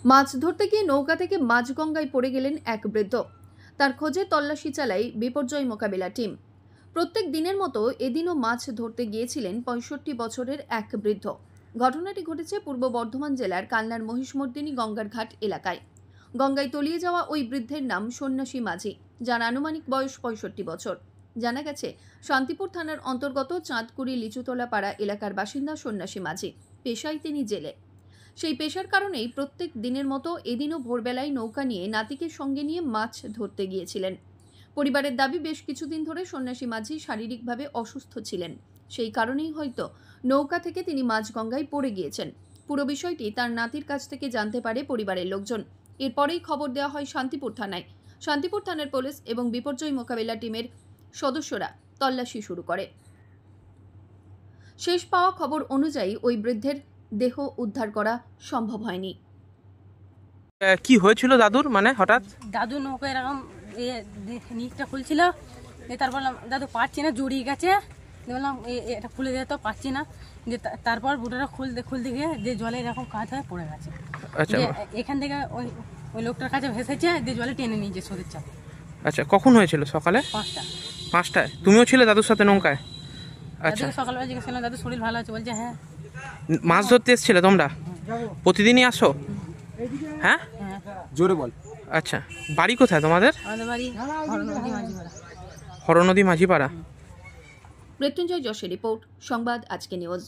মাছ ধরতে গিয়ে নৌকা থেকে মাঝগঙ্গায় পড়ে গেলেন এক বৃদ্ধ। তার খোঁজে তল্লাশি চালায় বিপর্যয় মোকাবিলা টিম। প্রত্যেক দিনের মতো এদিনও মাছ ধরতে গিয়েছিলেন ৬৫ বছরের এক বৃদ্ধ। ঘটনাটি ঘটেছে পূর্ব বর্ধমান জেলার কালনার মহিষমর্দিনী গঙ্গার ঘাট এলাকায়। গঙ্গায় তলিয়ে যাওয়া ওই বৃদ্ধের নাম সন্ন্যাসী মাঝি, যার আনুমানিক বয়স ৬৫ বছর। জানা গেছে, শান্তিপুর থানার অন্তর্গত চাঁদকুড়ি লিচুতলা পাড়া এলাকার বাসিন্দা সন্ন্যাসী মাঝি। পেশায় তিনি জেলে। সেই পেশার কারণেই প্রত্যেক দিনের মতো এদিনও ভোরবেলায় নৌকা নিয়ে নাতিকে সঙ্গে নিয়ে মাছ ধরতে গিয়েছিলেন। পরিবারের দাবি, বেশ কিছুদিন ধরে সন্ন্যাসী মাঝি শারীরিকভাবে অসুস্থ ছিলেন। সেই কারণেই হয়তো নৌকা থেকে তিনি মাঝগঙ্গায় পড়ে গিয়েছেন। পুরো বিষয়টি তার নাতির কাছ থেকে জানতে পারে পরিবারের লোকজন। এরপরেই খবর দেওয়া হয় শান্তিপুর থানায়। শান্তিপুর থানার পুলিশ এবং বিপর্যয় মোকাবিলা টিমের সদস্যরা তল্লাশি শুরু করে। শেষ পাওয়া খবর অনুযায়ী ওই বৃদ্ধের দেহ উদ্ধার করা সম্ভব হয়নি। কি হয়েছিল দাদুর? মানে হঠাৎ দাদু নৌকা এরকম নিচটা খুলছিল, তারপর দাদু পারছি না, জড়িয়ে গেছে। বললাম এটা খুলে দিতে, তো পারছি না। তারপর বুটোটা খুলতে গিয়ে যে জলে এরকম কাজ হয়ে পড়ে গেছে। আচ্ছা, এখান থেকে ওই লোকটার কাছে ভেসেছে, দিয়ে জলে টেনে নিয়েছে স্রোতের চাপ। আচ্ছা, কখন হয়েছিল? সকালে 5টায়। তুমিও ছিলে দাদুর সাথে নৌকায়? আচ্ছা, সকালবেলা জিজ্ঞেস করলাম দাদু শরীর ভালো আছে, বলছে হ্যাঁ। মাছ ধরতে এসেছিলে তোমরা? প্রতিদিনই আসো? হ্যাঁ, জোরে বল। আচ্ছা, বাড়ি কোথায় তোমাদের? আমাদের বাড়ি হরনদী মাঝিপাড়া। হরনদী মাঝিপাড়া। মৃত্যুঞ্জয় যশের রিপোর্ট, সংবাদ আজকে নিউজ।